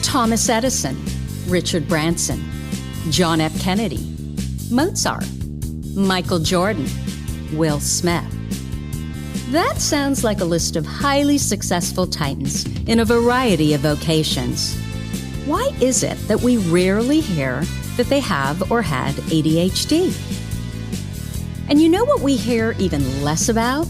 Thomas Edison, Richard Branson, John F. Kennedy, Mozart, Michael Jordan, Will Smith. That sounds like a list of highly successful titans in a variety of vocations. Why is it that we rarely hear that they have or had ADHD? And you know what we hear even less about?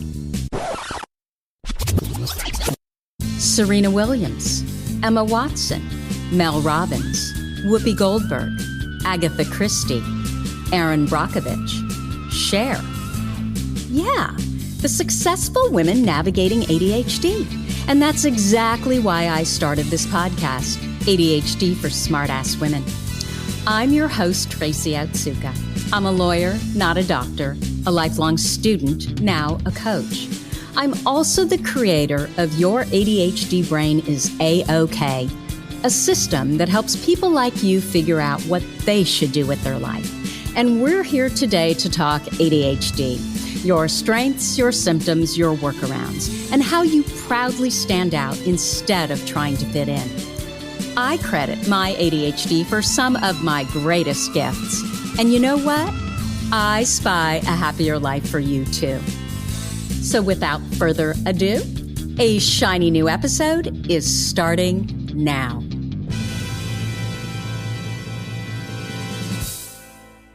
Serena Williams, Emma Watson, Mel Robbins, Whoopi Goldberg, Agatha Christie, Erin Brockovich, Cher. Yeah, the successful women navigating ADHD. And that's exactly why I started this podcast, ADHD for Smartass Women. I'm your host, Tracy Otsuka. I'm a lawyer, not a doctor, a lifelong student, now a coach. I'm also the creator of Your ADHD Brain is A-OK, a system that helps people like you figure out what they should do with their life. And we're here today to talk ADHD, your strengths, your symptoms, your workarounds, and how you proudly stand out instead of trying to fit in. I credit my ADHD for some of my greatest gifts. And you know what? I spy a happier life for you too. So without further ado, a shiny new episode is starting now.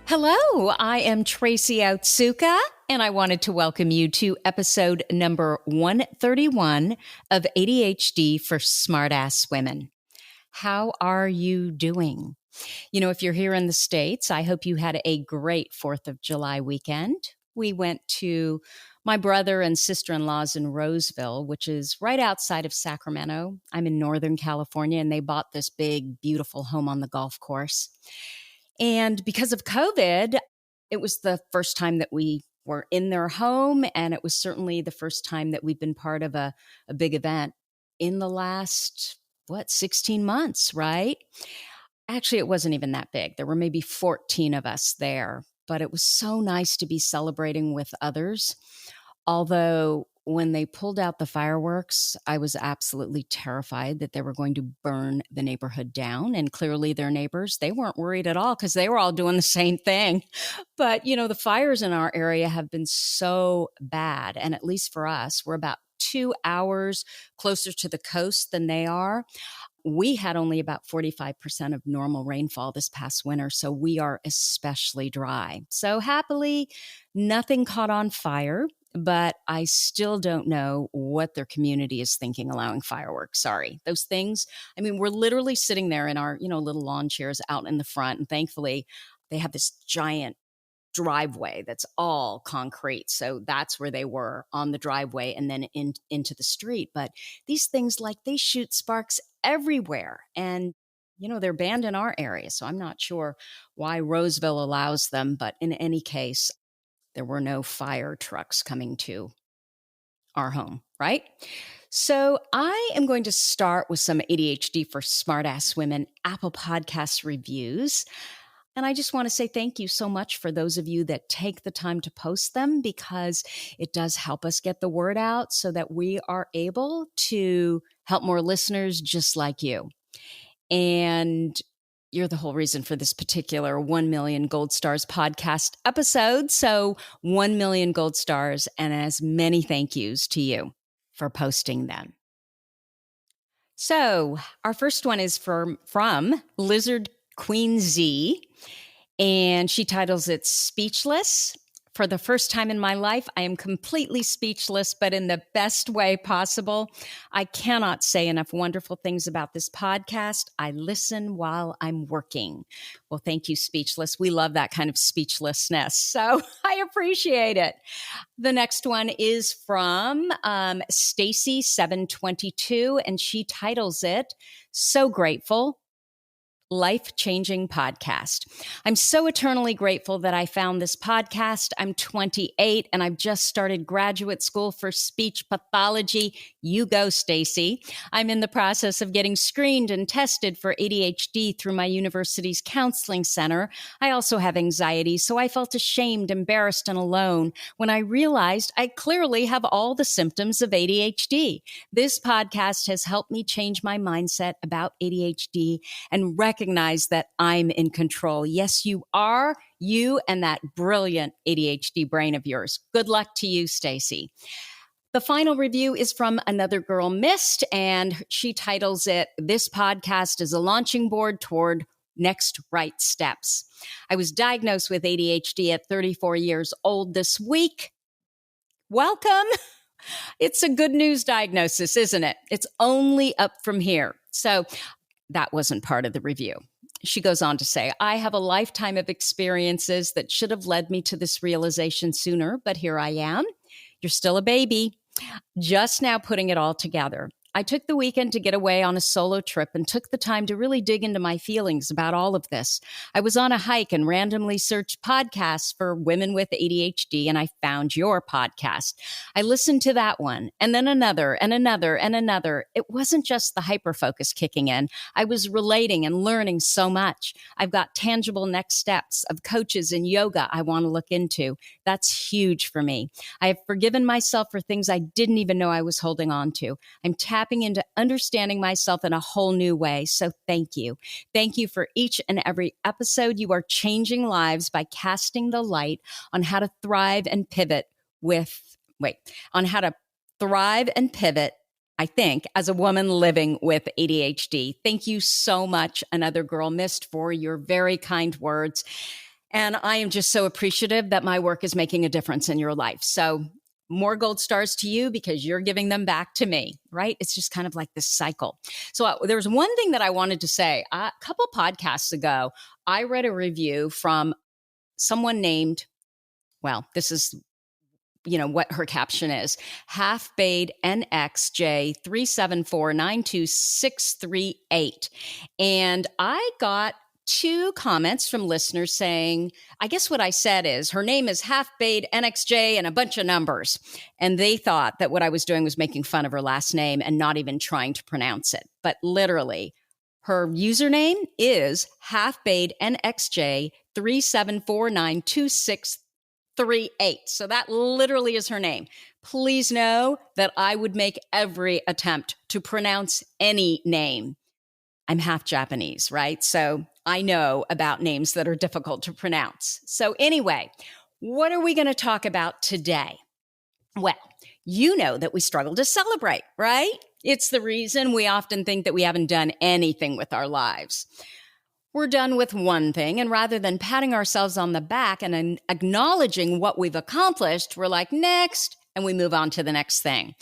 Hello, I am Tracy Otsuka, and I wanted to welcome you to episode number 131 of ADHD for Smartass Women. How are you doing? You know, if you're here in the States, I hope you had a great 4th of July weekend. We went to my brother and sister-in-law's in Roseville, which is right outside of Sacramento. I'm in Northern California, and they bought this big, beautiful home on the golf course. And because of COVID, it was the first time that we were in their home, and it was certainly the first time that we've been part of a big event in the last, 16 months, right? Actually, it wasn't even that big. There were maybe 14 of us there, but it was so nice to be celebrating with others. Although when they pulled out the fireworks, I was absolutely terrified that they were going to burn the neighborhood down. And clearly their neighbors, they weren't worried at all because they were all doing the same thing. But, you know, the fires in our area have been so bad. And at least for us, we're about 2 hours closer to the coast than they are. We had only about 45% of normal rainfall this past winter, so we are especially dry. So happily, nothing caught on fire, but I still don't know what their community is thinking allowing fireworks. Sorry. Those things, I mean, we're literally sitting there in our, little lawn chairs out in the front, and thankfully they have this giant driveway that's all concrete. So that's where they were, on the driveway and then into the street. But these things, they shoot sparks everywhere. And, they're banned in our area. So I'm not sure why Roseville allows them. But in any case, there were no fire trucks coming to our home, right? So I am going to start with some ADHD for Smartass Women Apple Podcast reviews. And I just want to say thank you so much for those of you that take the time to post them, because it does help us get the word out so that we are able to help more listeners just like you. And you're the whole reason for this particular 1 million Gold Stars podcast episode. So 1 million Gold Stars and as many thank yous to you for posting them. So our first one is from Lizard Queen Z, and she titles it Speechless. For the first time in my life, I am completely speechless, but in the best way possible. I cannot say enough wonderful things about this podcast. I listen while I'm working. Well, thank you, Speechless. We love that kind of speechlessness, so I appreciate it. The next one is from Stacy722, and she titles it So Grateful. life-changing podcast. I'm so eternally grateful that I found this podcast. I'm 28 and I've just started graduate school for speech pathology. You go, Stacy. I'm in the process of getting screened and tested for ADHD through my university's counseling center. I also have anxiety, so I felt ashamed, embarrassed, and alone when I realized I clearly have all the symptoms of ADHD. This podcast has helped me change my mindset about ADHD and recognize that I'm in control. Yes, you are. You and that brilliant ADHD brain of yours. Good luck to you, Stacy. The final review is from Another Girl Missed, and she titles it, "This podcast is a launching board toward next right steps." I was diagnosed with ADHD at 34 years old this week. Welcome. It's a good news diagnosis, isn't it? It's only up from here. So that wasn't part of the review. She goes on to say, "I have a lifetime of experiences that should have led me to this realization sooner, but here I am. You're still a baby. Just now putting it all together. I took the weekend to get away on a solo trip and took the time to really dig into my feelings about all of this. I was on a hike and randomly searched podcasts for women with ADHD, and I found your podcast. I listened to that one, and then another, and another, and another. It wasn't just the hyperfocus kicking in. I was relating and learning so much. I've got tangible next steps of coaches and yoga I want to look into. That's huge for me. I have forgiven myself for things I didn't even know I was holding on to. I'm tapping into understanding myself in a whole new way. So thank you. Thank you for each and every episode. You are changing lives by casting the light on how to thrive and pivot I think, as a woman living with ADHD. Thank you so much, Another Girl Missed, for your very kind words. And I am just so appreciative that my work is making a difference in your life. So more gold stars to you because you're giving them back to me, right? It's just kind of like this cycle. So there's one thing that I wanted to say. A couple podcasts ago, I read a review from someone named, well, this is what her caption is, Half-Bade NXJ 3749268. And I got 2 comments from listeners saying, I guess what I said is, her name is Half-Bade NXJ and a bunch of numbers. And they thought that what I was doing was making fun of her last name and not even trying to pronounce it. But literally, her username is Half-Bade NXJ 3749268. So that literally is her name. Please know that I would make every attempt to pronounce any name. I'm half Japanese, right? So I know about names that are difficult to pronounce. So anyway, what are we going to talk about today? Well, you know that we struggle to celebrate, right? It's the reason we often think that we haven't done anything with our lives. We're done with one thing, and rather than patting ourselves on the back and acknowledging what we've accomplished, we're like, next, and we move on to the next thing.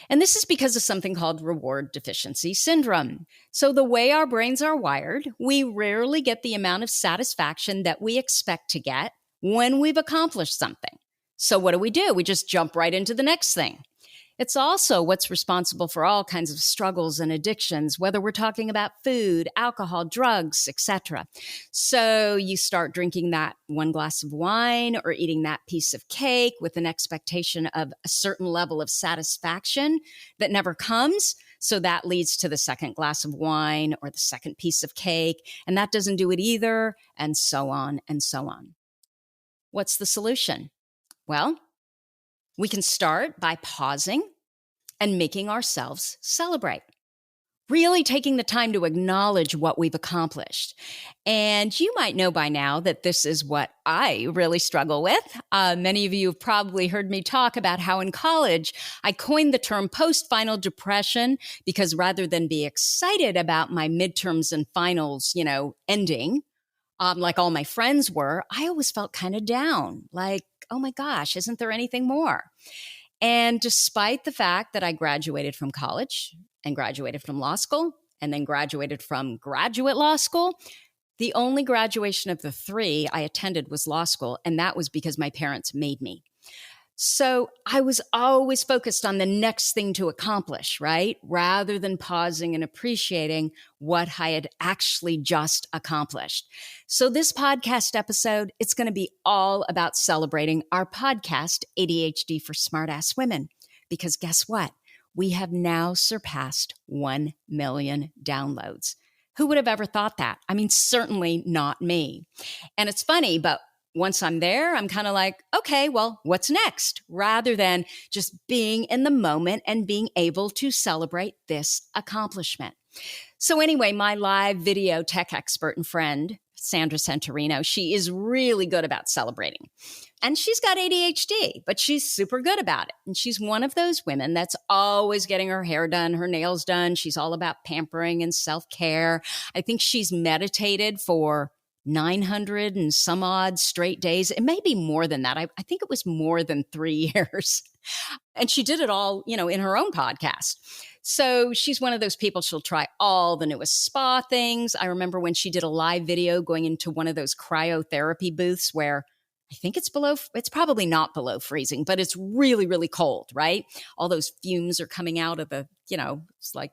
And this is because of something called reward deficiency syndrome. So the way our brains are wired, we rarely get the amount of satisfaction that we expect to get when we've accomplished something. So what do? We just jump right into the next thing. It's also what's responsible for all kinds of struggles and addictions, whether we're talking about food, alcohol, drugs, etc. So you start drinking that one glass of wine or eating that piece of cake with an expectation of a certain level of satisfaction that never comes. So that leads to the second glass of wine or the second piece of cake, and that doesn't do it either, and so on and so on. What's the solution? Well, we can start by pausing and making ourselves celebrate. Really taking the time to acknowledge what we've accomplished. And you might know by now that this is what I really struggle with. Many of you have probably heard me talk about how in college I coined the term post-final depression because rather than be excited about my midterms and finals, ending, like all my friends were, I always felt kind of down. Like, oh my gosh, isn't there anything more? And despite the fact that I graduated from college and graduated from law school and then graduated from graduate law school, the only graduation of the 3 I attended was law school. And that was because my parents made me. So I was always focused on the next thing to accomplish, right? Rather than pausing and appreciating what I had actually just accomplished. So this podcast episode, it's going to be all about celebrating our podcast, ADHD for Smartass Women. Because guess what? We have now surpassed 1 million downloads. Who would have ever thought that? I mean, certainly not me. And it's funny, but once I'm there, I'm kind of like, okay, well, what's next? Rather than just being in the moment and being able to celebrate this accomplishment. So anyway, my live video tech expert and friend, Sandra Santorino, she is really good about celebrating. And she's got ADHD, but she's super good about it. And she's one of those women that's always getting her hair done, her nails done. She's all about pampering and self-care. I think she's meditated for 900 and some odd straight days. It may be more than that. I think it was more than 3 years. And she did it all, in her own podcast. So she's one of those people, she'll try all the newest spa things. I remember when she did a live video going into one of those cryotherapy booths where I think it's probably not below freezing, but it's really, really cold, right? All those fumes are coming out of it's like,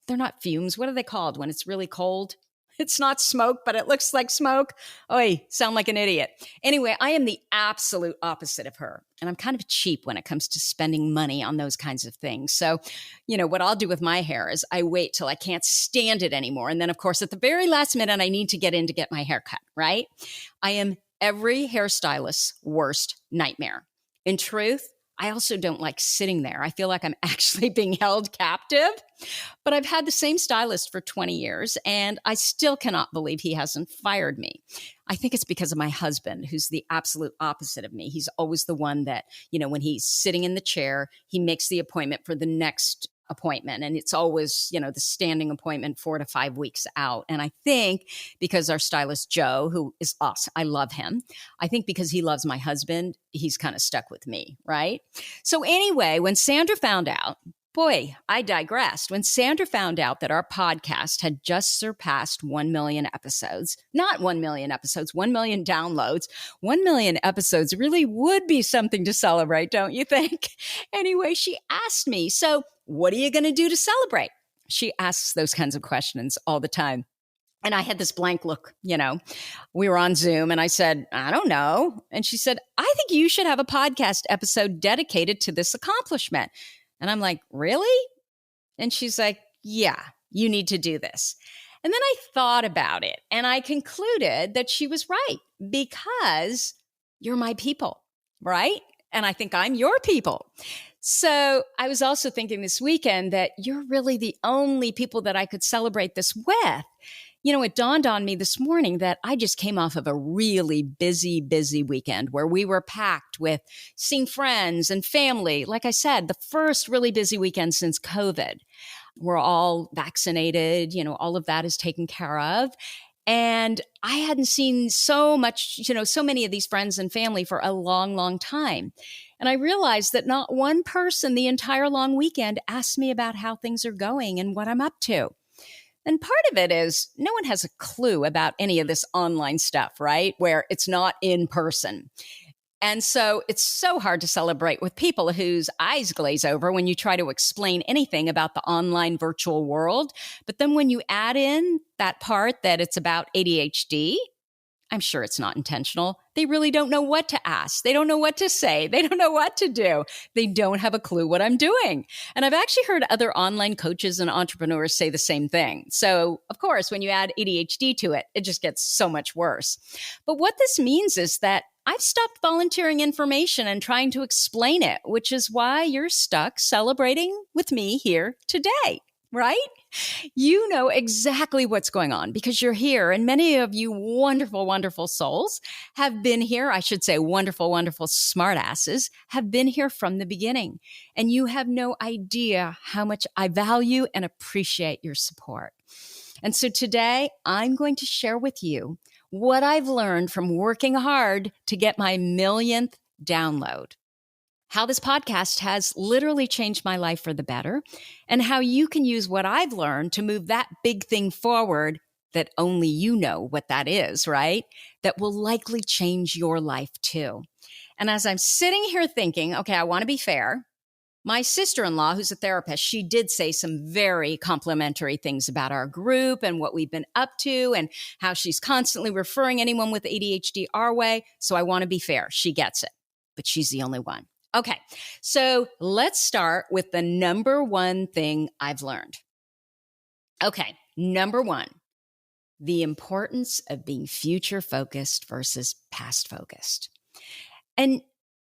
they're not fumes. What are they called when it's really cold? It's not smoke, but it looks like smoke. Oy, sound like an idiot. Anyway, I am the absolute opposite of her. And I'm kind of cheap when it comes to spending money on those kinds of things. So, what I'll do with my hair is I wait till I can't stand it anymore. And then, of course, at the very last minute, I need to get in to get my hair cut, right? I am every hairstylist's worst nightmare. In truth, I also don't like sitting there. I feel like I'm actually being held captive. But I've had the same stylist for 20 years, and I still cannot believe he hasn't fired me. I think it's because of my husband, who's the absolute opposite of me. He's always the one that, when he's sitting in the chair, he makes the appointment for the next appointment. And it's always, the standing appointment 4 to 5 weeks out. And I think because our stylist, Joe, who is awesome, I love him. I think because he loves my husband, he's kind of stuck with me, right? So anyway, when Sandra found out, boy, I digressed. When Sandra found out that our podcast had just surpassed 1 million episodes, not 1 million episodes, 1 million downloads, 1 million episodes really would be something to celebrate, don't you think? Anyway, she asked me, so what are you going to do to celebrate? She asks those kinds of questions all the time. And I had this blank look, we were on Zoom and I said, I don't know. And she said, I think you should have a podcast episode dedicated to this accomplishment. And I'm like, really? And she's like, yeah, you need to do this. And then I thought about it and I concluded that she was right because you're my people, right? And I think I'm your people. So I was also thinking this weekend that you're really the only people that I could celebrate this with. It dawned on me this morning that I just came off of a really busy, busy weekend where we were packed with seeing friends and family. Like I said, the first really busy weekend since COVID. We're all vaccinated, all of that is taken care of. And I hadn't seen so many of these friends and family for a long, long time. And I realized that not one person the entire long weekend asked me about how things are going and what I'm up to. And part of it is no one has a clue about any of this online stuff, right? Where it's not in person. And so it's so hard to celebrate with people whose eyes glaze over when you try to explain anything about the online virtual world. But then when you add in that part that it's about ADHD, I'm sure it's not intentional. They really don't know what to ask. They don't know what to say. They don't know what to do. They don't have a clue what I'm doing. And I've actually heard other online coaches and entrepreneurs say the same thing. So, of course, when you add ADHD to it, it just gets so much worse. But what this means is that I've stopped volunteering information and trying to explain it, which is why you're stuck celebrating with me here today, right? You know exactly what's going on because you're here. And many of you wonderful, wonderful souls have been here. I should say wonderful, wonderful smartasses have been here from the beginning. And you have no idea how much I value and appreciate your support. And so today I'm going to share with you what I've learned from working hard to get my millionth download. How this podcast has literally changed my life for the better, and how you can use what I've learned to move that big thing forward that only you know what that is, right? That will likely change your life too. And as I'm sitting here thinking, okay, I want to be fair, my sister-in-law, who's a therapist, she did say some very complimentary things about our group and what we've been up to and how she's constantly referring anyone with ADHD our way. So I want to be fair. She gets it, but she's the only one. Okay, so let's start with the number one thing I've learned. Okay, number one, the importance of being future-focused versus past-focused. And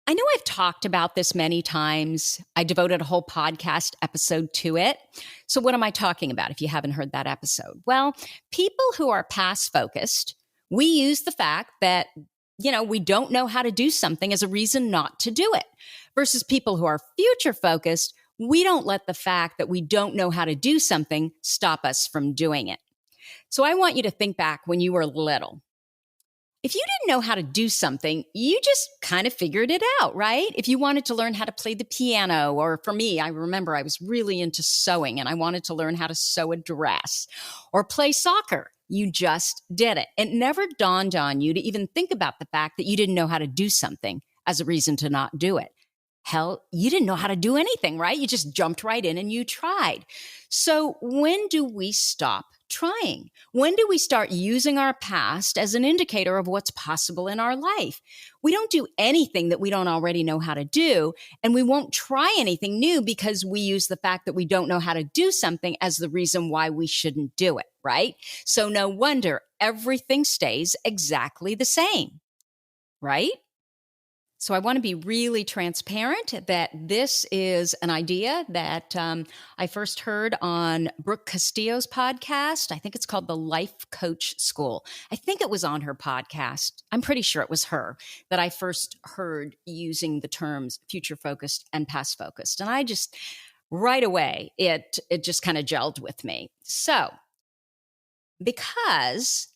I know I've talked about this many times. I devoted a whole podcast episode to it. So what am I talking about if you haven't heard that episode? Well, people who are past focused, we use the fact that, we don't know how to do something as a reason not to do it. Versus people who are future focused, we don't let the fact that we don't know how to do something stop us from doing it. So I want you to think back when you were little. If you didn't know how to do something, you just kind of figured it out, right? If you wanted to learn how to play the piano, or for me, I remember I was really into sewing and I wanted to learn how to sew a dress or play soccer. You just did it. It never dawned on you to even think about the fact that you didn't know how to do something as a reason to not do it. Hell, you didn't know how to do anything, right? You just jumped right in and you tried. So when do we stop trying? When do we start using our past as an indicator of what's possible in our life? We don't do anything that we don't already know how to do, and we won't try anything new because we use the fact that we don't know how to do something as the reason why we shouldn't do it, right? So no wonder everything stays exactly the same, right? So I want to be really transparent that this is an idea that I first heard on Brooke Castillo's podcast. I think it's called the Life Coach School. I think it was on her podcast. I'm pretty sure it was her that I first heard using the terms future focused and past focused. And I just, right away, it just kind of gelled with me. So because,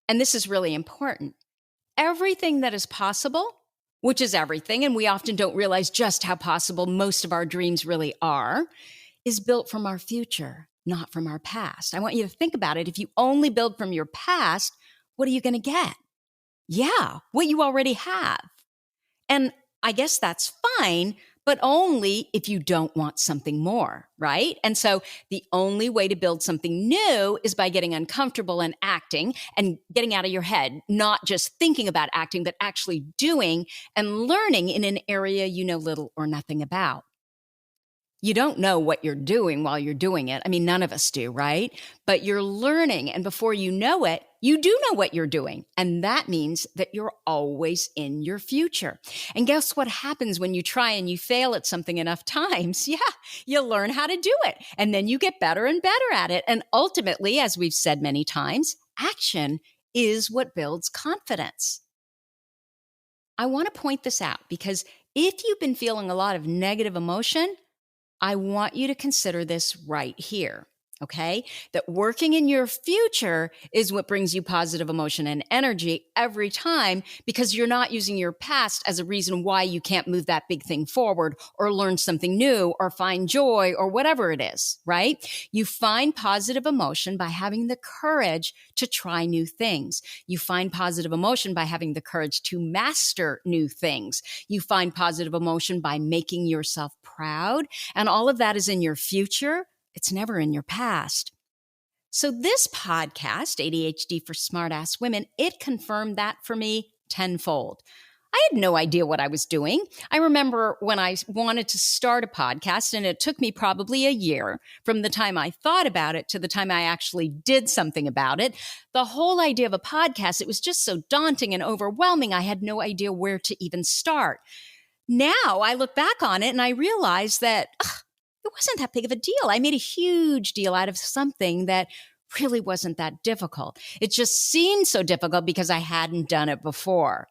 and this is really important, everything that is possible, which is everything, and we often don't realize just how possible most of our dreams really are, is built from our future, not from our past. I want you to think about it. If you only build from your past, what are you going to get? Yeah, what you already have. And I guess that's fine, but only if you don't want something more, right? And so the only way to build something new is by getting uncomfortable and acting and getting out of your head, not just thinking about acting, but actually doing and learning in an area you know little or nothing about. You don't know what you're doing while you're doing it. I mean, none of us do, right? But you're learning, and before you know it, you do know what you're doing. And that means that you're always in your future. And guess what happens when you try and you fail at something enough times? Yeah, you learn how to do it. And then you get better and better at it. And ultimately, as we've said many times, action is what builds confidence. I want to point this out because if you've been feeling a lot of negative emotion, I want you to consider this right here, okay? That working in your future is what brings you positive emotion and energy every time because you're not using your past as a reason why you can't move that big thing forward or learn something new or find joy or whatever it is, right? You find positive emotion by having the courage to try new things. You find positive emotion by having the courage to master new things. You find positive emotion by making yourself proud. And all of that is in your future. It's never in your past. So this podcast, ADHD for Smartass Women, it confirmed that for me tenfold. I had no idea what I was doing. I remember when I wanted to start a podcast, and it took me probably a year from the time I thought about it to the time I actually did something about it. The whole idea of a podcast, it was just so daunting and overwhelming. I had no idea where to even start. Now I look back on it and I realize that it wasn't that big of a deal. I made a huge deal out of something that really wasn't that difficult. It just seemed so difficult because I hadn't done it before.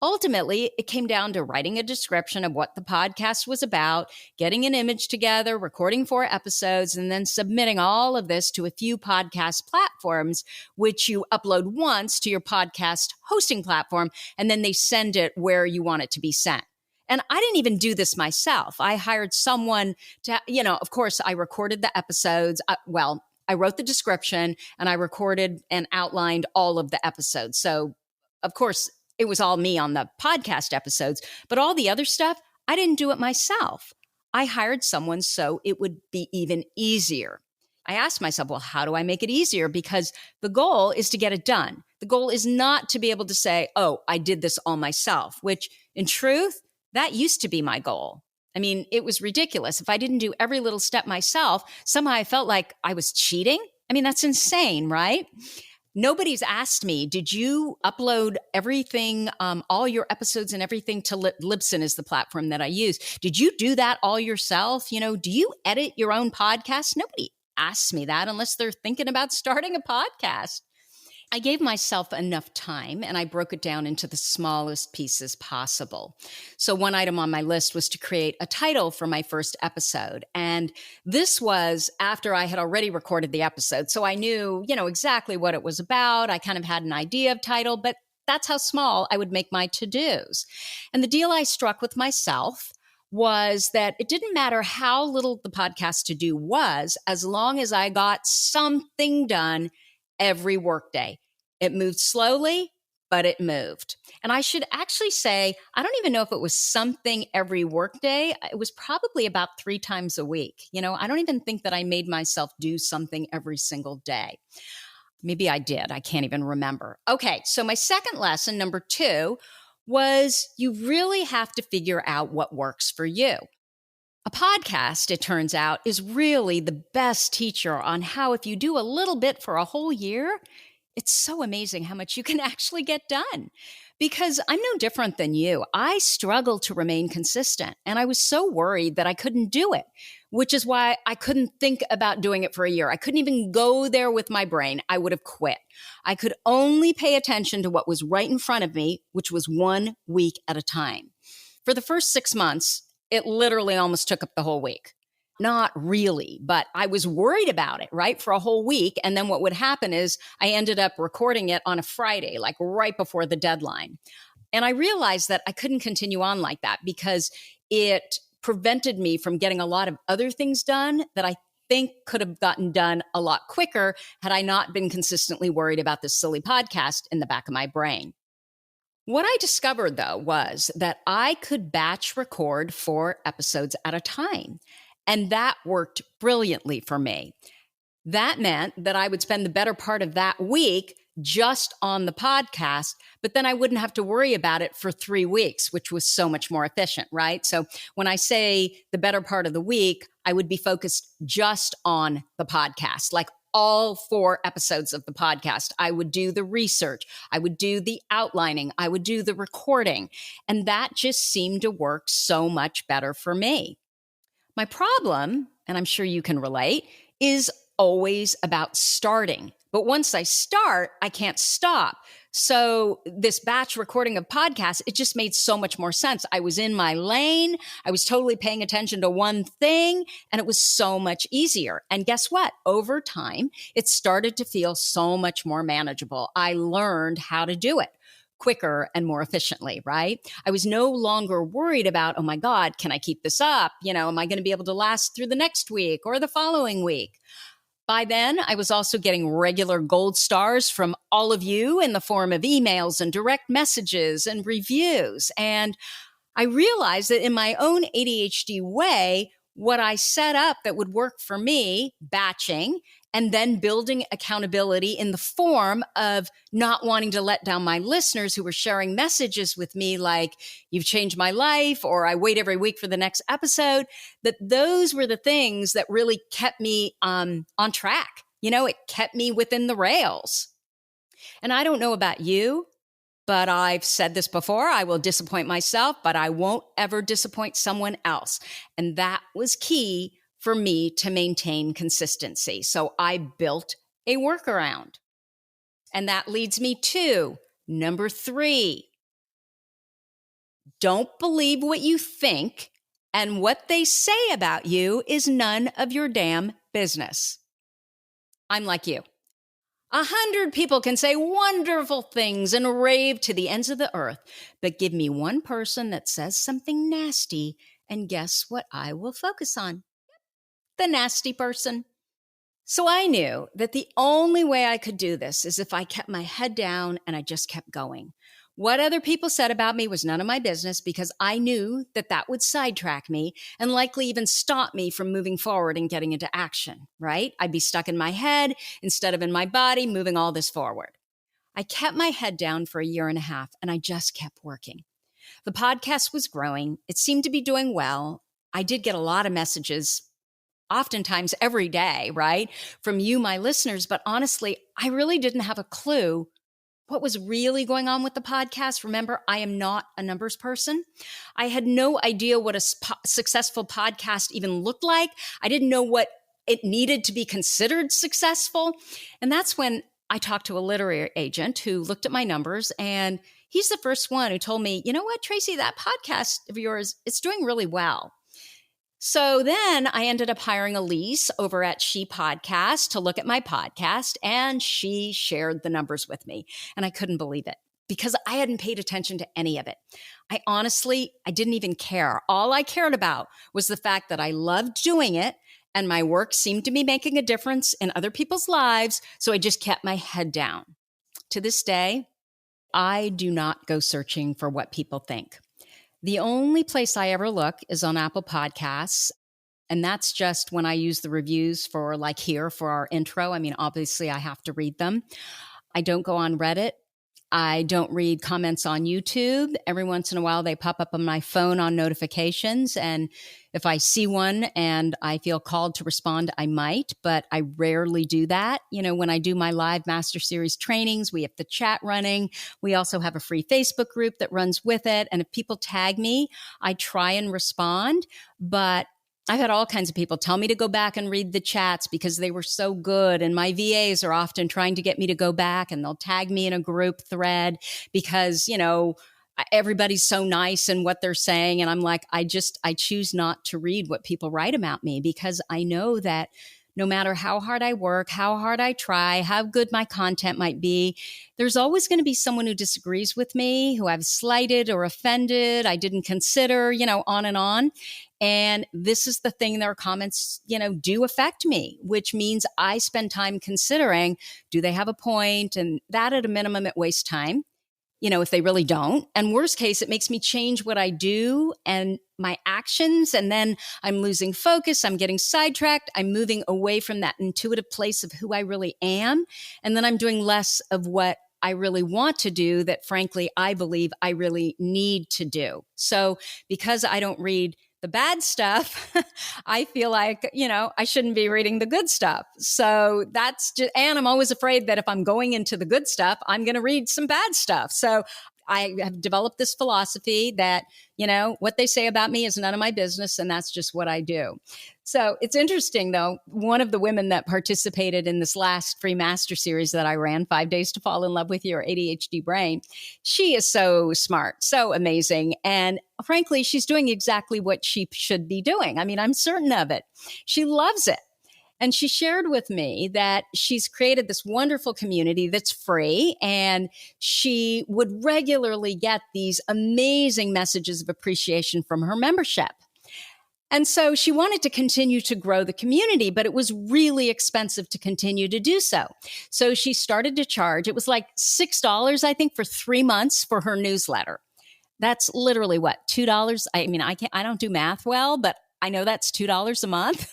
Ultimately, it came down to writing a description of what the podcast was about, getting an image together, recording 4 episodes, and then submitting all of this to a few podcast platforms, which you upload once to your podcast hosting platform, and then they send it where you want it to be sent. And I didn't even do this myself. I hired someone to, of course, I recorded the episodes. I wrote the description and I recorded and outlined all of the episodes. So, of course, it was all me on the podcast episodes, but all the other stuff, I didn't do it myself. I hired someone so it would be even easier. I asked myself, well, how do I make it easier? Because the goal is to get it done. The goal is not to be able to say, oh, I did this all myself, which in truth, that used to be my goal. I mean, it was ridiculous. If I didn't do every little step myself, somehow I felt like I was cheating. I mean, that's insane, right? Nobody's asked me, did you upload everything, all your episodes and everything to Libsyn is the platform that I use. Did you do that all yourself? Do you edit your own podcast? Nobody asks me that unless they're thinking about starting a podcast. I gave myself enough time and I broke it down into the smallest pieces possible. So one item on my list was to create a title for my first episode. And this was after I had already recorded the episode. So I knew, exactly what it was about. I kind of had an idea of title, but that's how small I would make my to-dos. And the deal I struck with myself was that it didn't matter how little the podcast to do was, as long as I got something done every workday. It moved slowly, but it moved. And I should actually say, I don't even know if it was something every workday. It was probably about 3 times a week. I don't even think that I made myself do something every single day. Maybe I did. I can't even remember. Okay, so my second lesson, number 2, was you really have to figure out what works for you. A podcast, it turns out, is really the best teacher on how if you do a little bit for a whole year, it's so amazing how much you can actually get done. Because I'm no different than you. I struggle to remain consistent, and I was so worried that I couldn't do it, which is why I couldn't think about doing it for a year. I couldn't even go there with my brain. I would have quit. I could only pay attention to what was right in front of me, which was 1 week at a time. For the first 6 months, it literally almost took up the whole week. Not really, but I was worried about it, right, for a whole week. And then what would happen is I ended up recording it on a Friday, like right before the deadline. And I realized that I couldn't continue on like that because it prevented me from getting a lot of other things done that I think could have gotten done a lot quicker had I not been consistently worried about this silly podcast in the back of my brain. What I discovered, though, was that I could batch record 4 episodes at a time. And that worked brilliantly for me. That meant that I would spend the better part of that week just on the podcast, but then I wouldn't have to worry about it for 3 weeks, which was so much more efficient, right? So when I say the better part of the week, I would be focused just on the podcast, like all 4 episodes of the podcast. I would do the research. I would do the outlining. I would do the recording. And that just seemed to work so much better for me. My problem, and I'm sure you can relate, is always about starting. But once I start, I can't stop. So this batch recording of podcasts, it just made so much more sense. I was in my lane. I was totally paying attention to one thing, and it was so much easier. And guess what? Over time, it started to feel so much more manageable. I learned how to do it quicker and more efficiently, right? I was no longer worried about, oh my God, can I keep this up? Am I going to be able to last through the next week or the following week? By then, I was also getting regular gold stars from all of you in the form of emails and direct messages and reviews. And I realized that in my own ADHD way, what I set up that would work for me, batching, and then building accountability in the form of not wanting to let down my listeners who were sharing messages with me like, you've changed my life, or I wait every week for the next episode, that those were the things that really kept me on track. It kept me within the rails. And I don't know about you, but I've said this before, I will disappoint myself, but I won't ever disappoint someone else. And that was key for me to maintain consistency. So I built a workaround. And that leads me to number 3. Don't believe what you think, and what they say about you is none of your damn business. I'm like you. 100 people can say wonderful things and rave to the ends of the earth, but give me one person that says something nasty, and guess what I will focus on? The nasty person. So I knew that the only way I could do this is if I kept my head down and I just kept going. What other people said about me was none of my business because I knew that that would sidetrack me and likely even stop me from moving forward and getting into action, right? I'd be stuck in my head instead of in my body, moving all this forward. I kept my head down for a year and a half and I just kept working. The podcast was growing. It seemed to be doing well. I did get a lot of messages, oftentimes every day, right, from you, my listeners. But honestly, I really didn't have a clue what was really going on with the podcast. Remember, I am not a numbers person. I had no idea what a successful podcast even looked like. I didn't know what it needed to be considered successful. And that's when I talked to a literary agent who looked at my numbers, and he's the first one who told me, you know what, Tracy, that podcast of yours, it's doing really well. So then I ended up hiring Elise over at She Podcast to look at my podcast, and she shared the numbers with me. And I couldn't believe it because I hadn't paid attention to any of it. I didn't even care. All I cared about was the fact that I loved doing it and my work seemed to be making a difference in other people's lives. So I just kept my head down. To this day, I do not go searching for what people think. The only place I ever look is on Apple Podcasts. And that's just when I use the reviews for like here for our intro. I mean, obviously I have to read them. I don't go on Reddit. I don't read comments on YouTube. Every once in a while, they pop up on my phone on notifications. And if I see one and I feel called to respond, I might, but I rarely do that. You know, when I do my live Master Series trainings, we have the chat running. We also have a free Facebook group that runs with it. And if people tag me, I try and respond. But I've had all kinds of people tell me to go back and read the chats because they were so good. And my VAs are often trying to get me to go back, and they'll tag me in a group thread because, you know, everybody's so nice in what they're saying. And I'm like, I choose not to read what people write about me because I know that no matter how hard I work, how hard I try, how good my content might be, there's always going to be someone who disagrees with me, who I've slighted or offended, I didn't consider, you know, on and on. And this is the thing, their comments, you know, do affect me, which means I spend time considering, do they have a point? And that at a minimum, it wastes time, you know, if they really don't. And worst case, it makes me change what I do and my actions. And then I'm losing focus. I'm getting sidetracked. I'm moving away from that intuitive place of who I really am. And then I'm doing less of what I really want to do that, frankly, I believe I really need to do. So because I don't read the bad stuff, I feel like, you know, I shouldn't be reading the good stuff. So that's just, and I'm always afraid that if I'm going into the good stuff, I'm going to read some bad stuff. So I have developed this philosophy that, you know, what they say about me is none of my business. And that's just what I do. So it's interesting, though. One of the women that participated in this last free master series that I ran, 5 Days to Fall in Love with Your ADHD Brain, she is so smart, so amazing. And frankly, she's doing exactly what she should be doing. I mean, I'm certain of it. She loves it. And she shared with me that she's created this wonderful community that's free, and she would regularly get these amazing messages of appreciation from her membership. And so she wanted to continue to grow the community, but it was really expensive to continue to do so. So she started to charge, it was like $6, I think, for 3 months for her newsletter. That's literally what, $2? I mean, I don't do math well, but I know that's $2 a month.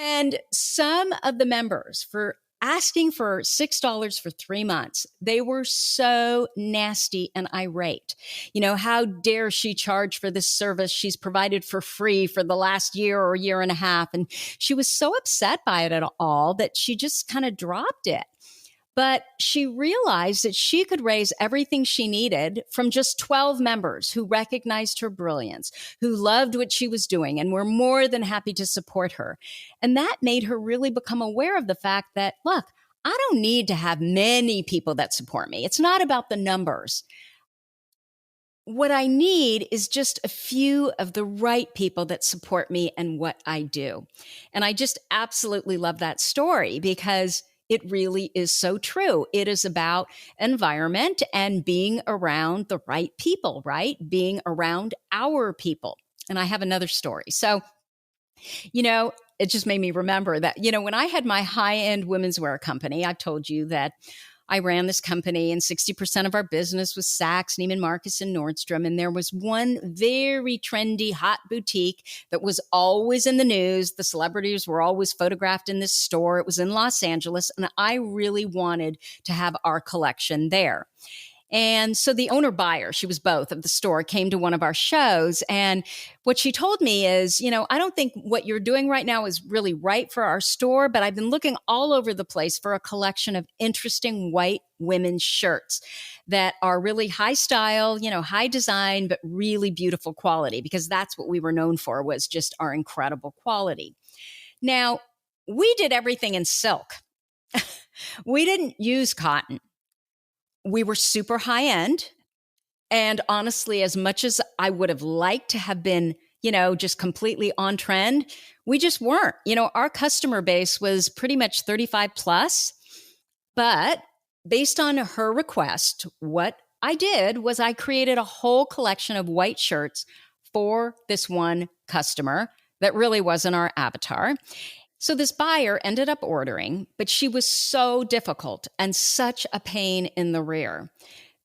And some of the members, for asking for $6 for 3 months, they were so nasty and irate. You know, how dare she charge for this service she's provided for free for the last year or year and a half? And she was so upset by it at all that she just kind of dropped it. But she realized that she could raise everything she needed from just 12 members who recognized her brilliance, who loved what she was doing, and were more than happy to support her. And that made her really become aware of the fact that, look, I don't need to have many people that support me. It's not about the numbers. What I need is just a few of the right people that support me and what I do. And I just absolutely love that story because it really is so true. It is about environment and being around the right people, right? Being around our people. And I have another story. So, you know, it just made me remember that, you know, when I had my high-end women's wear company, I've told you that I ran this company and 60% of our business was Saks, Neiman Marcus, and Nordstrom. And there was one very trendy, hot boutique that was always in the news. The celebrities were always photographed in this store. It was in Los Angeles, and I really wanted to have our collection there. And so the owner buyer, she was both of the store, came to one of our shows. And what she told me is, I don't think what you're doing right now is really right for our store, but I've been looking all over the place for a collection of interesting white women's shirts that are really high style, high design, but really beautiful quality, because that's what we were known for, was just our incredible quality. Now, we did everything in silk. We didn't use cotton. We were super high end. And honestly, as much as I would have liked to have been, just completely on trend, we just weren't. Our customer base was pretty much 35 plus. But based on her request, what I did was I created a whole collection of white shirts for this one customer that really wasn't our avatar. So this buyer ended up ordering, but she was so difficult and such a pain in the rear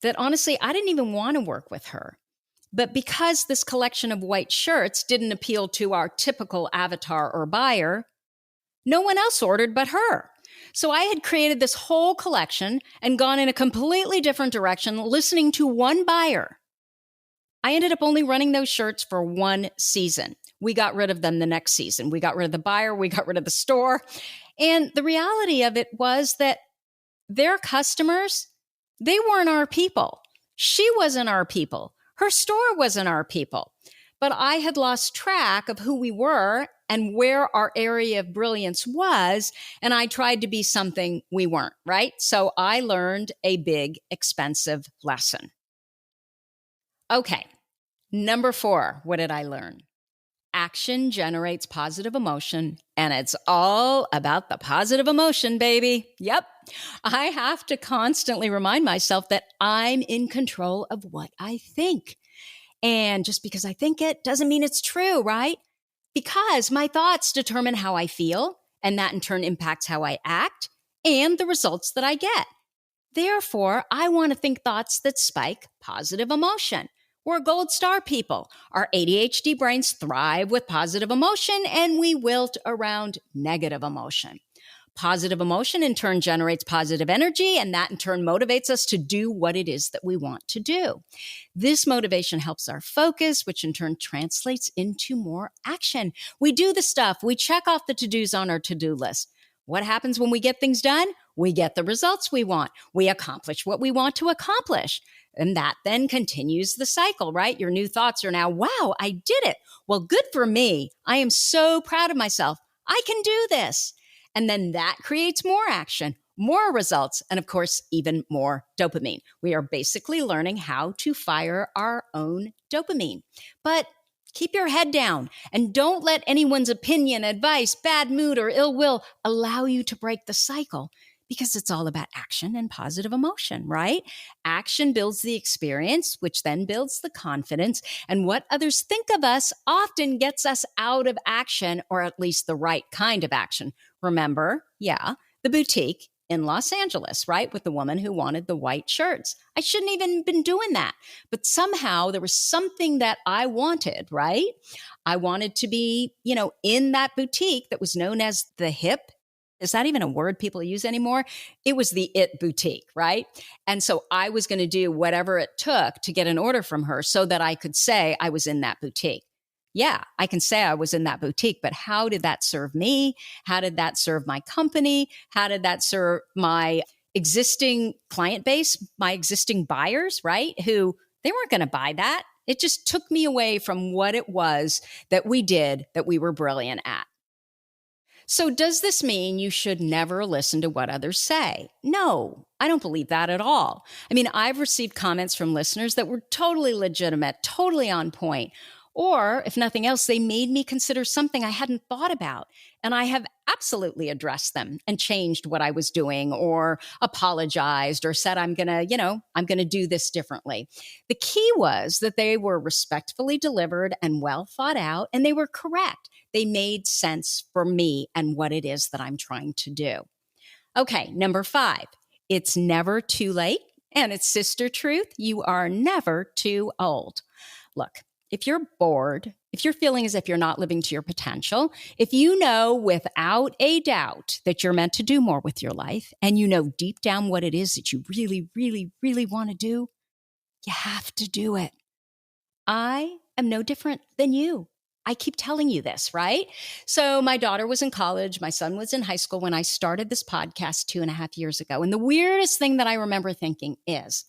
that honestly, I didn't even want to work with her. But because this collection of white shirts didn't appeal to our typical avatar or buyer, no one else ordered but her. So I had created this whole collection and gone in a completely different direction, listening to one buyer. I ended up only running those shirts for one season. We got rid of them the next season. We got rid of the buyer. We got rid of the store. And the reality of it was that their customers, they weren't our people. She wasn't our people. Her store wasn't our people. But I had lost track of who we were and where our area of brilliance was. And I tried to be something we weren't, right? So I learned a big, expensive lesson. Okay. Number 4, what did I learn? Action generates positive emotion, and it's all about the positive emotion, baby. Yep. I have to constantly remind myself that I'm in control of what I think. And just because I think it doesn't mean it's true, right? Because my thoughts determine how I feel, and that in turn impacts how I act and the results that I get. Therefore, I want to think thoughts that spike positive emotion. We're gold star people. Our ADHD brains thrive with positive emotion, and we wilt around negative emotion. Positive emotion in turn generates positive energy, and that in turn motivates us to do what it is that we want to do. This motivation helps our focus, which in turn translates into more action. We do the stuff. We check off the to-dos on our to-do list. What happens when we get things done? We get the results we want. We accomplish what we want to accomplish. And that then continues the cycle, right? Your new thoughts are now, wow, I did it. Well, good for me. I am so proud of myself. I can do this. And then that creates more action, more results, and of course, even more dopamine. We are basically learning how to fire our own dopamine. But keep your head down and don't let anyone's opinion, advice, bad mood, or ill will allow you to break the cycle, because it's all about action and positive emotion, right? Action builds the experience, which then builds the confidence. And what others think of us often gets us out of action, or at least the right kind of action. Remember, the boutique in Los Angeles, right? With the woman who wanted the white shirts. I shouldn't even been doing that. But somehow there was something that I wanted, right? I wanted to be, in that boutique that was known as the hip. Is that even a word people use anymore? It was the it boutique, right? And so I was going to do whatever it took to get an order from her so that I could say I was in that boutique. Yeah, I can say I was in that boutique, but how did that serve me? How did that serve my company? How did that serve my existing client base, my existing buyers, right? Who they weren't going to buy that. It just took me away from what it was that we did that we were brilliant at. So does this mean you should never listen to what others say? No, I don't believe that at all. I mean, I've received comments from listeners that were totally legitimate, totally on point. Or if nothing else, they made me consider something I hadn't thought about. And I have absolutely addressed them and changed what I was doing or apologized or said, I'm going to do this differently. The key was that they were respectfully delivered and well thought out, and they were correct. They made sense for me and what it is that I'm trying to do. Okay, number 5. It's never too late. And its sister truth, you are never too old. Look, if you're bored, if you're feeling as if you're not living to your potential, if you know without a doubt that you're meant to do more with your life, and you know deep down what it is that you really, really, really want to do, you have to do it. I am no different than you. I keep telling you this, right? So my daughter was in college. My son was in high school when I started this podcast 2.5 years ago. And the weirdest thing that I remember thinking is,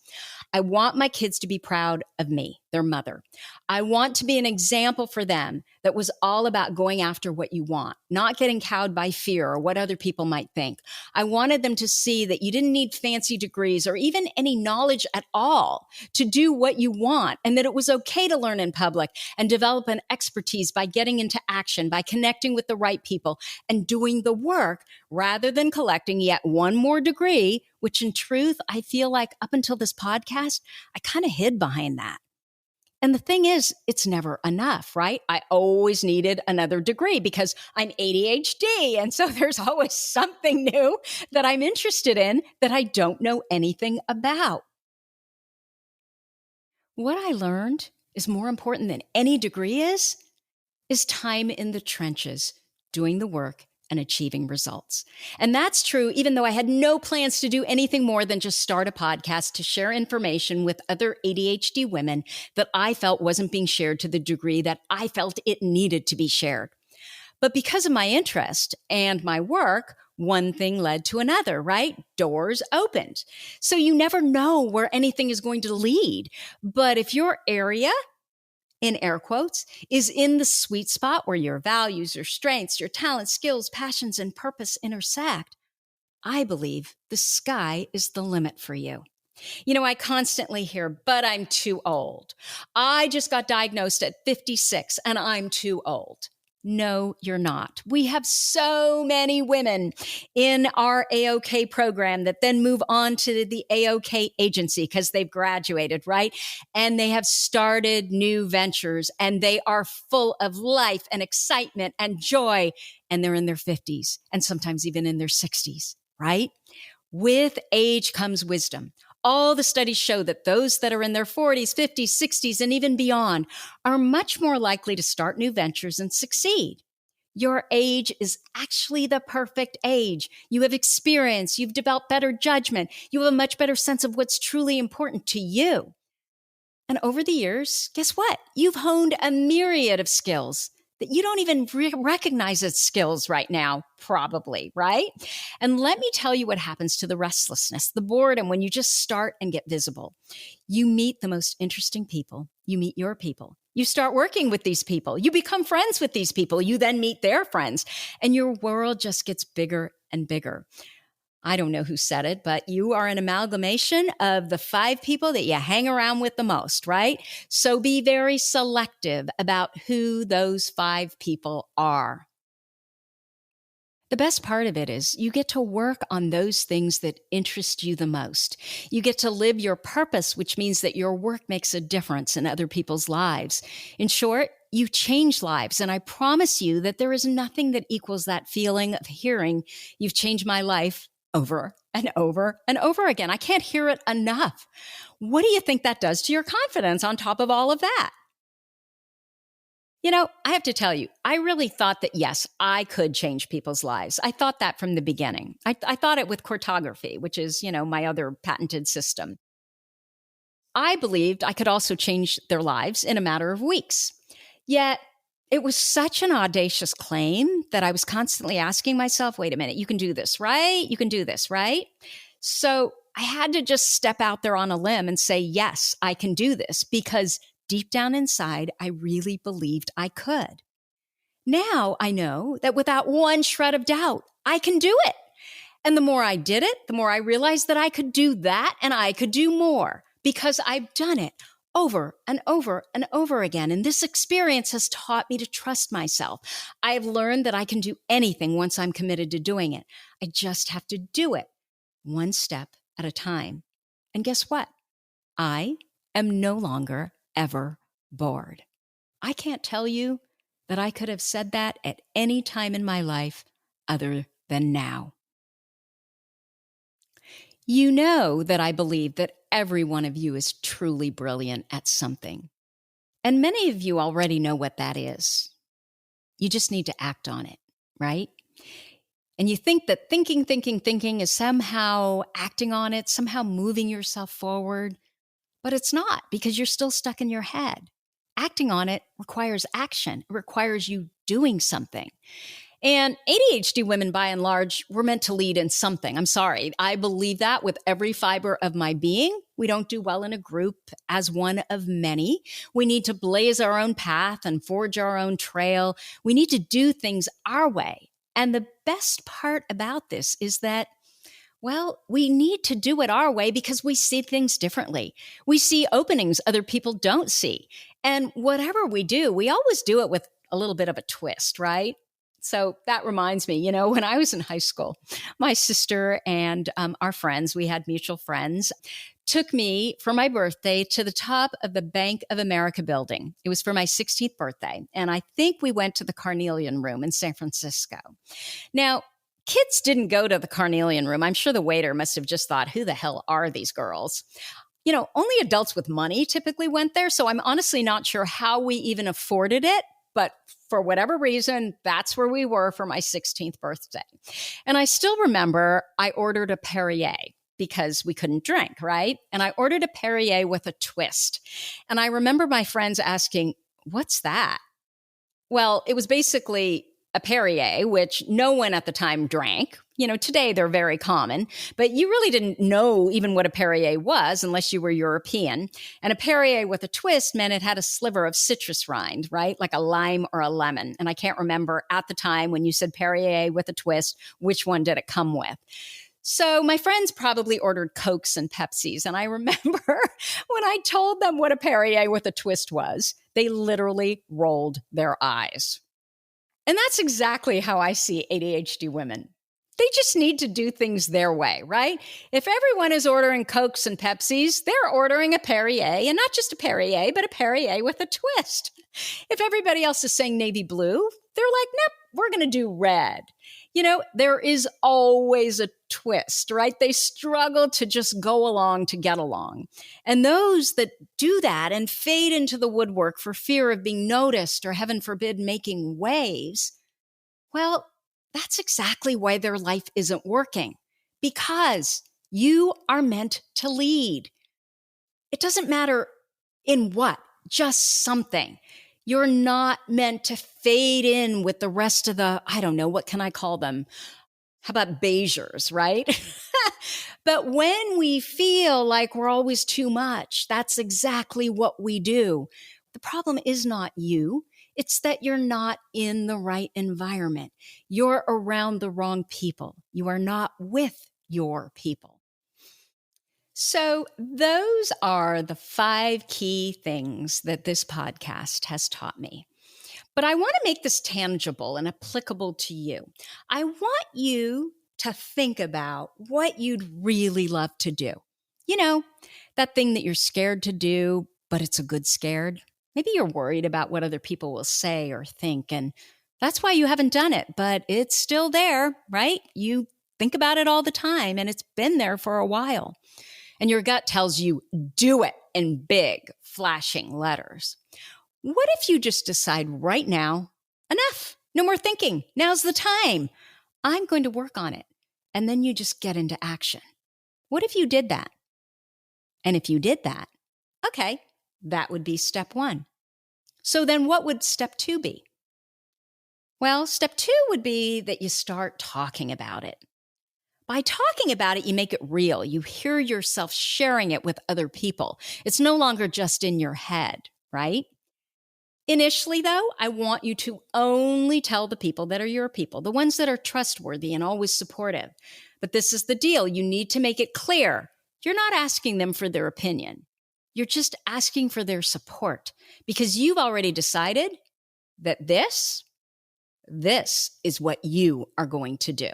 I want my kids to be proud of me, their mother. I want to be an example for them that was all about going after what you want, not getting cowed by fear or what other people might think. I wanted them to see that you didn't need fancy degrees or even any knowledge at all to do what you want, and that it was okay to learn in public and develop an expertise by getting into action, by connecting with the right people and doing the work rather than collecting yet one more degree, which in truth, I feel like up until this podcast, I kind of hid behind that. And the thing is, it's never enough, right? I always needed another degree because I'm ADHD. And so there's always something new that I'm interested in that I don't know anything about. What I learned is more important than any degree is time in the trenches, doing the work and achieving results. And that's true, even though I had no plans to do anything more than just start a podcast to share information with other ADHD women that I felt wasn't being shared to the degree that I felt it needed to be shared. But because of my interest and my work, one thing led to another, right? Doors opened. So you never know where anything is going to lead. But if your area, in air quotes, is in the sweet spot where your values, your strengths, your talents, skills, passions, and purpose intersect, I believe the sky is the limit for you. You know, I constantly hear, but I'm too old. I just got diagnosed at 56 and I'm too old. No, you're not. We have so many women in our AOK program that then move on to the AOK agency because they've graduated, right? And they have started new ventures and they are full of life and excitement and joy. And they're in their 50s and sometimes even in their 60s, right? With age comes wisdom. All the studies show that those that are in their 40s, 50s, 60s, and even beyond are much more likely to start new ventures and succeed. Your age is actually the perfect age. You have experience, you've developed better judgment, you have a much better sense of what's truly important to you. And over the years, guess what? You've honed a myriad of skills that you don't even recognize as skills right now, probably, right? And let me tell you what happens to the restlessness, the boredom when you just start and get visible. You meet the most interesting people. You meet your people. You start working with these people. You become friends with these people. You then meet their friends, and your world just gets bigger and bigger. I don't know who said it, but you are an amalgamation of the 5 people that you hang around with the most, right? So be very selective about who those 5 people are. The best part of it is you get to work on those things that interest you the most. You get to live your purpose, which means that your work makes a difference in other people's lives. In short, you change lives. And I promise you that there is nothing that equals that feeling of hearing, "You've changed my life," over and over and over again. I can't hear it enough. What do you think that does to your confidence on top of all of that? You know, I have to tell you, I really thought that, yes, I could change people's lives. I thought that from the beginning. I thought it with cartography, which is, my other patented system. I believed I could also change their lives in a matter of weeks. Yet, it was such an audacious claim that I was constantly asking myself, wait a minute, you can do this, right? You can do this, right? So I had to just step out there on a limb and say, yes, I can do this, because deep down inside, I really believed I could. Now I know that without one shred of doubt, I can do it. And the more I did it, the more I realized that I could do that and I could do more, because I've done it over and over and over again. And this experience has taught me to trust myself. I have learned that I can do anything once I'm committed to doing it. I just have to do it one step at a time. And guess what? I am no longer ever bored. I can't tell you that I could have said that at any time in my life other than now. You know that I believe that every one of you is truly brilliant at something. And many of you already know what that is. You just need to act on it, right? And you think that thinking is somehow acting on it, somehow moving yourself forward. But it's not, because you're still stuck in your head. Acting on it requires action. It requires you doing something. And ADHD women, by and large, were meant to lead in something. I'm sorry. I believe that with every fiber of my being. We don't do well in a group as one of many. We need to blaze our own path and forge our own trail. We need to do things our way. And the best part about this is that, well, we need to do it our way because we see things differently. We see openings other people don't see. And whatever we do, we always do it with a little bit of a twist, right? So that reminds me, when I was in high school, my sister and our friends, we had mutual friends, took me for my birthday to the top of the Bank of America building. It was for my 16th birthday. And I think we went to the Carnelian Room in San Francisco. Now, kids didn't go to the Carnelian Room. I'm sure the waiter must have just thought, who the hell are these girls? Only adults with money typically went there. So I'm honestly not sure how we even afforded it. But for whatever reason, that's where we were for my 16th birthday. And I still remember I ordered a Perrier because we couldn't drink, right? And I ordered a Perrier with a twist. And I remember my friends asking, what's that? Well, it was basically a Perrier, which no one at the time drank. Today they're very common, but you really didn't know even what a Perrier was unless you were European. And a Perrier with a twist meant it had a sliver of citrus rind, right? Like a lime or a lemon. And I can't remember at the time when you said Perrier with a twist, which one did it come with? So my friends probably ordered Cokes and Pepsis. And I remember when I told them what a Perrier with a twist was, they literally rolled their eyes. And that's exactly how I see ADHD women. They just need to do things their way, right? If everyone is ordering Cokes and Pepsis, they're ordering a Perrier, and not just a Perrier, but a Perrier with a twist. If everybody else is saying navy blue, they're like, nope, we're going to do red. There is always a twist, right? They struggle to just go along to get along. And those that do that and fade into the woodwork for fear of being noticed or, heaven forbid, making waves, well, that's exactly why their life isn't working, because you are meant to lead. It doesn't matter in what, just something. You're not meant to fade in with the rest of the, I don't know, what can I call them? How about beigers, right? But when we feel like we're always too much, that's exactly what we do. The problem is not you. It's that you're not in the right environment. You're around the wrong people. You are not with your people. So those are the 5 key things that this podcast has taught me. But I want to make this tangible and applicable to you. I want you to think about what you'd really love to do. That thing that you're scared to do, but it's a good scared. Maybe you're worried about what other people will say or think, and that's why you haven't done it, but it's still there, right? You think about it all the time, and it's been there for a while. And your gut tells you, do it in big, flashing letters. What if you just decide right now, enough, no more thinking, now's the time. I'm going to work on it. And then you just get into action. What if you did that? And if you did that, okay, that would be step 1. So then what would step 2 be? Well, step 2 would be that you start talking about it. By talking about it, you make it real. You hear yourself sharing it with other people. It's no longer just in your head, right? Initially, though, I want you to only tell the people that are your people, the ones that are trustworthy and always supportive. But this is the deal. You need to make it clear. You're not asking them for their opinion. You're just asking for their support, because you've already decided that this is what you are going to do.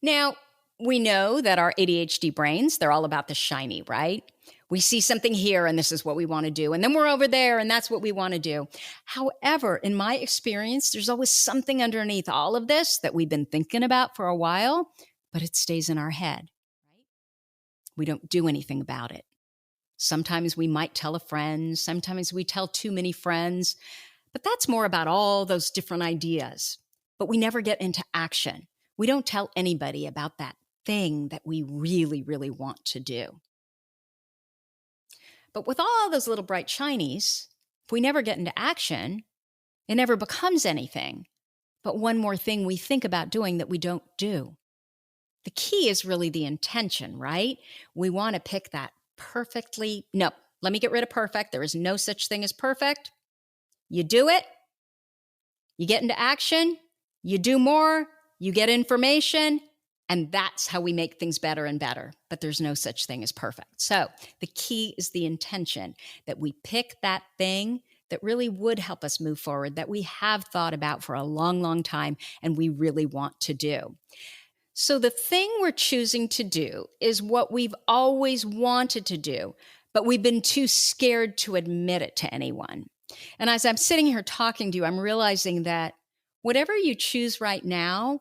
Now, we know that our ADHD brains, they're all about the shiny, right? We see something here and this is what we want to do. And then we're over there and that's what we want to do. However, in my experience, there's always something underneath all of this that we've been thinking about for a while, but it stays in our head. We don't do anything about it. Sometimes we might tell a friend, sometimes we tell too many friends, but that's more about all those different ideas. But we never get into action. We don't tell anybody about that thing that we really, really want to do. But with all those little bright shinies, if we never get into action, it never becomes anything but one more thing we think about doing that we don't do. The key is really the intention, right? We want to pick that no, let me get rid of perfect. There is no such thing as perfect. You do it, you get into action, you do more, you get information, and that's how we make things better and better. But there's no such thing as perfect. So the key is the intention, that we pick that thing that really would help us move forward, that we have thought about for a long, long time, and we really want to do. So the thing we're choosing to do is what we've always wanted to do, but we've been too scared to admit it to anyone. And as I'm sitting here talking to you, I'm realizing that whatever you choose right now,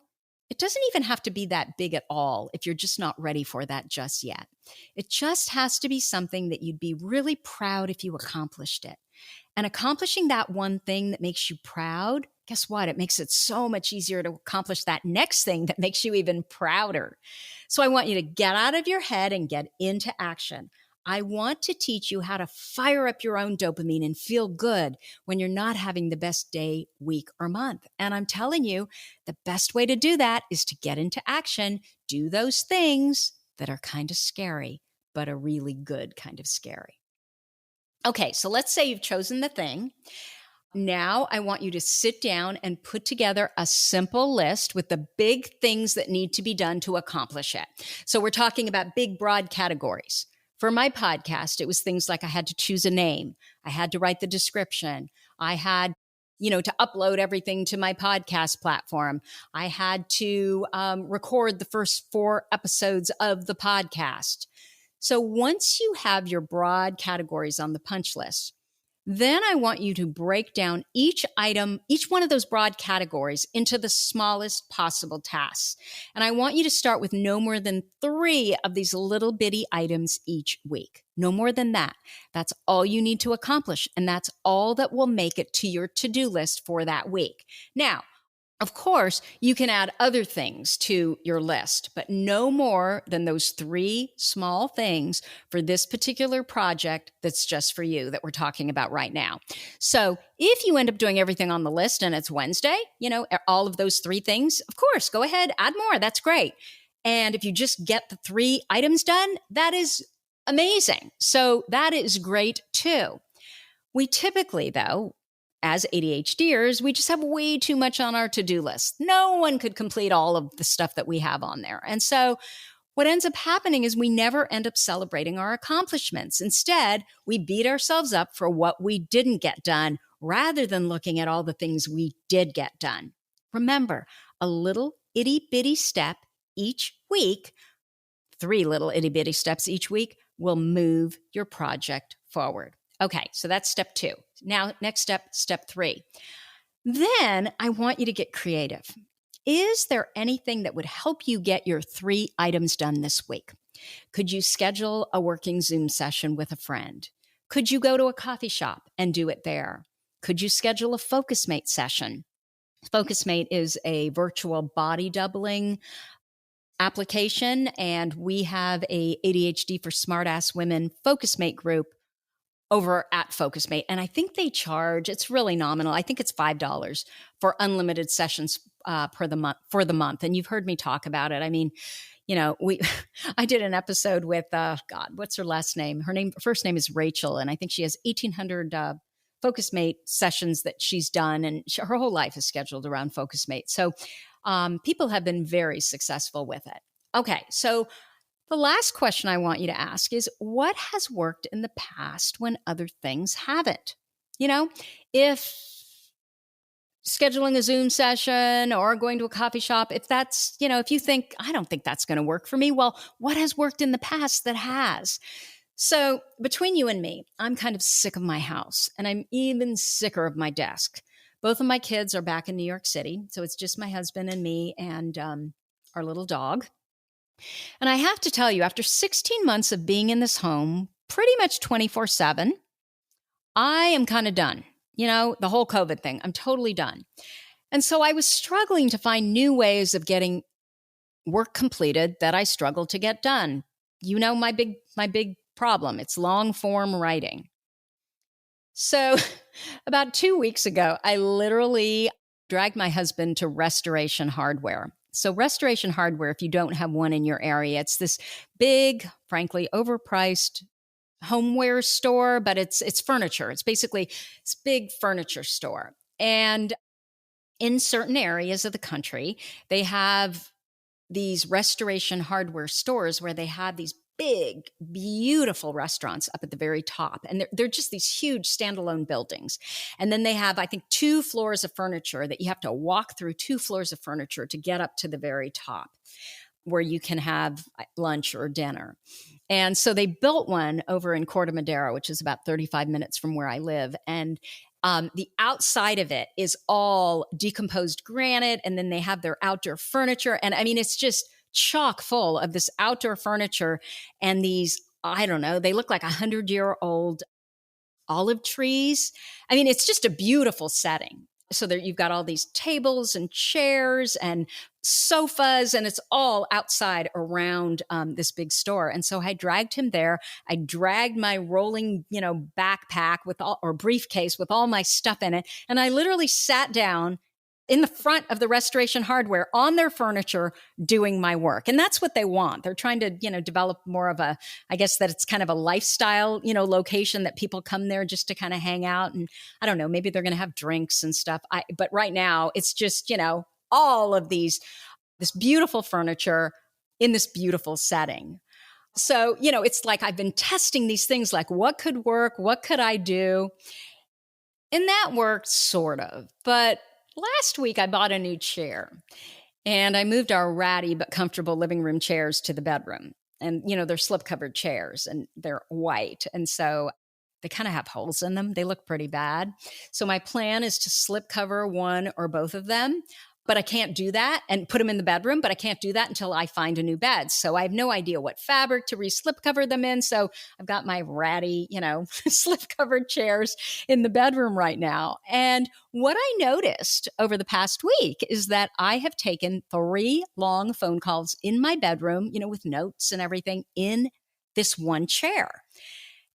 it doesn't even have to be that big at all if you're just not ready for that just yet. It just has to be something that you'd be really proud if you accomplished it. And accomplishing that one thing that makes you proud, guess what? It makes it so much easier to accomplish that next thing that makes you even prouder. So I want you to get out of your head and get into action. I want to teach you how to fire up your own dopamine and feel good when you're not having the best day, week, or month. And I'm telling you, the best way to do that is to get into action, do those things that are kind of scary, but are really good kind of scary. Okay, so let's say you've chosen the thing. Now I want you to sit down and put together a simple list with the big things that need to be done to accomplish it. So we're talking about big, broad categories. For my podcast, it was things like I had to choose a name. I had to write the description. I had, to upload everything to my podcast platform. I had to record the first 4 episodes of the podcast. So once you have your broad categories on the punch list, then I want you to break down each item, each one of those broad categories into the smallest possible tasks. And I want you to start with no more than 3 of these little bitty items each week. No more than that. That's all you need to accomplish. And that's all that will make it to your to-do list for that week. Now, of course, you can add other things to your list, but no more than those 3 small things for this particular project that's just for you that we're talking about right now. So if you end up doing everything on the list and it's Wednesday, all of those 3 things, of course, go ahead, add more. That's great. And if you just get the 3 items done, that is amazing. So that is great too. We typically, though, as ADHDers, we just have way too much on our to-do list. No one could complete all of the stuff that we have on there. And so what ends up happening is we never end up celebrating our accomplishments. Instead, we beat ourselves up for what we didn't get done rather than looking at all the things we did get done. Remember, a little itty bitty step each week, 3 little itty bitty steps each week will move your project forward. Okay, so that's step 2. Now, next step 3. Then I want you to get creative. Is there anything that would help you get your 3 items done this week? Could you schedule a working Zoom session with a friend? Could you go to a coffee shop and do it there? Could you schedule a FocusMate session? FocusMate is a virtual body doubling application, and we have a ADHD for Smartass Women FocusMate group over at FocusMate. And I think they charge, it's really nominal. I think it's $5 for unlimited sessions for the month. And you've heard me talk about it. I mean, I did an episode with, what's her last name? First name is Rachel. And I think she has 1,800 FocusMate sessions that she's done. And her whole life is scheduled around FocusMate. So people have been very successful with it. Okay, so the last question I want you to ask is, what has worked in the past when other things haven't? If scheduling a Zoom session or going to a coffee shop, if that's, if you think, I don't think that's going to work for me, well, what has worked in the past that has? So between you and me, I'm kind of sick of my house, and I'm even sicker of my desk. Both of my kids are back in New York City, so it's just my husband and me and our little dog. And I have to tell you, after 16 months of being in this home, pretty much 24/7, I am kind of done. The whole COVID thing, I'm totally done. And so I was struggling to find new ways of getting work completed that I struggled to get done. My big problem, it's long form writing. So about 2 weeks ago, I literally dragged my husband to Restoration Hardware. So Restoration Hardware, if you don't have one in your area, it's this big, frankly, overpriced homeware store, but it's furniture. It's basically this big furniture store. And in certain areas of the country, they have these Restoration Hardware stores where they have these big, beautiful restaurants up at the very top. And they're just these huge standalone buildings. And then they have, I think, 2 floors of furniture that you have to walk through 2 floors of furniture to get up to the very top where you can have lunch or dinner. And so they built one over in Corte Madera, which is about 35 minutes from where I live. And the outside of it is all decomposed granite. And then they have their outdoor furniture. And I mean, it's just chock full of this outdoor furniture and these, I don't know, they look like 100-year-old olive trees. I mean, it's just a beautiful setting. So there you've got all these tables and chairs and sofas, and it's all outside around this big store. And so I dragged him there. I dragged my rolling, backpack or briefcase with all my stuff in it. And I literally sat down in the front of the Restoration Hardware on their furniture doing my work. And that's what they want. They're trying to, develop more of I guess that it's kind of a lifestyle, location that people come there just to kind of hang out. And I don't know, maybe they're going to have drinks and stuff. But right now it's just, all of this beautiful furniture in this beautiful setting. So, it's like I've been testing these things like what could work? What could I do? And that worked sort of. But last week I bought a new chair and I moved our ratty but comfortable living room chairs to the bedroom. And, they're slip-covered chairs and they're white. And so they kind of have holes in them. They look pretty bad. So my plan is to slip cover one or both of them. But I can't do that and put them in the bedroom, but I can't do that until I find a new bed. So I have no idea what fabric to re-slip cover them in. So I've got my ratty, slip covered chairs in the bedroom right now. And what I noticed over the past week is that I have taken 3 long phone calls in my bedroom, with notes and everything in this one chair.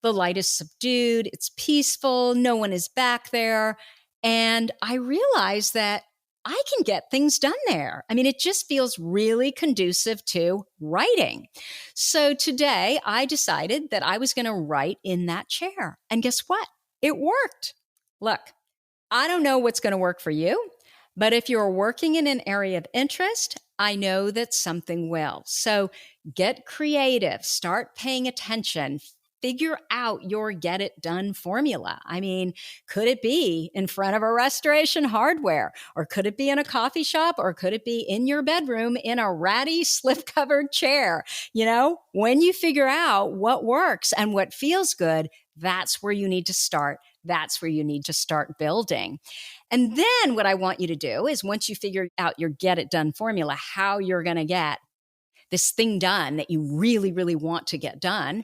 The light is subdued. It's peaceful. No one is back there. And I realized that I can get things done there. I mean, it just feels really conducive to writing. So today I decided that I was going to write in that chair. And guess what? It worked. Look, I don't know what's going to work for you, but if you're working in an area of interest, I know that something will. So get creative, start paying attention, figure out your get it done formula. I mean, could it be in front of a Restoration Hardware, or could it be in a coffee shop, or could it be in your bedroom in a ratty slip covered chair? When you figure out what works and what feels good, that's where you need to start. That's where you need to start building. And then what I want you to do is once you figure out your get it done formula, how you're going to get this thing done that you really, really want to get done,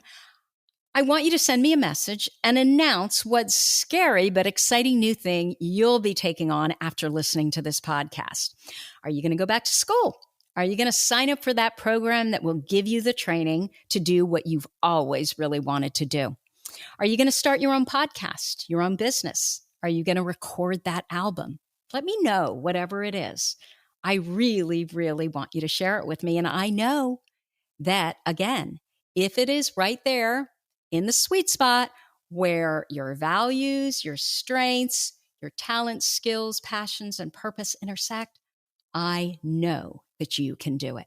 I want you to send me a message and announce what scary but exciting new thing you'll be taking on after listening to this podcast. Are you going to go back to school? Are you going to sign up for that program that will give you the training to do what you've always really wanted to do? Are you going to start your own podcast, your own business? Are you going to record that album? Let me know, whatever it is. I really, really want you to share it with me. And I know that, again, if it is right there in the sweet spot where your values, your strengths, your talents, skills, passions, and purpose intersect, I know that you can do it.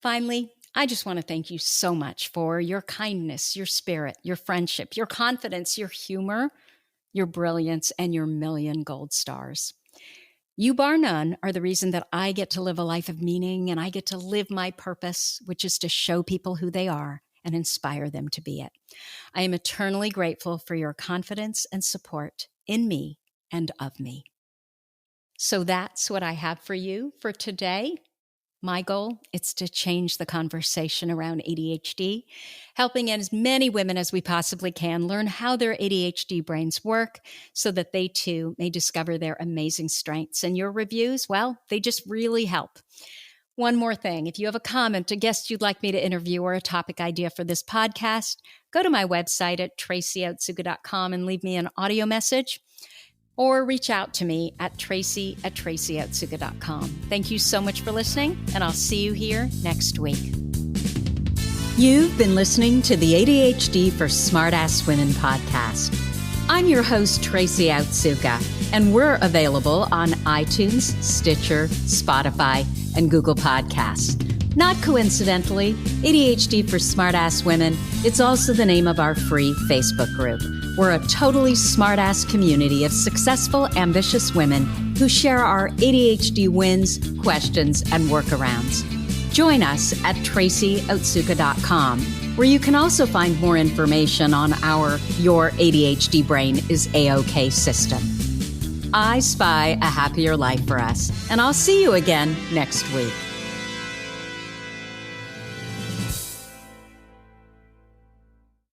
Finally, I just want to thank you so much for your kindness, your spirit, your friendship, your confidence, your humor, your brilliance, and your million gold stars. You, bar none, are the reason that I get to live a life of meaning and I get to live my purpose, which is to show people who they are and inspire them to be it. I am eternally grateful for your confidence and support in me and of me. So that's what I have for you for today. My goal is to change the conversation around ADHD, helping as many women as we possibly can learn how their ADHD brains work so that they too may discover their amazing strengths. And your reviews, well, they just really help. One more thing, if you have a comment, a guest you'd like me to interview, or a topic idea for this podcast, go to my website at tracyoutsuka.com and leave me an audio message, or reach out to me at tracy@tracyoutsuka.com. Thank you so much for listening, and I'll see you here next week. You've been listening to the ADHD for Smartass Women podcast. I'm your host, Tracy Outsuka, and we're available on iTunes, Stitcher, Spotify, and Google Podcasts. Not coincidentally, ADHD for Smartass Women, it's also the name of our free Facebook group. We're a totally smartass community of successful, ambitious women who share our ADHD wins, questions, and workarounds. Join us at tracyoutsuka.com, where you can also find more information on our Your ADHD Brain is A-OK system. I spy a happier life for us, and I'll see you again next week.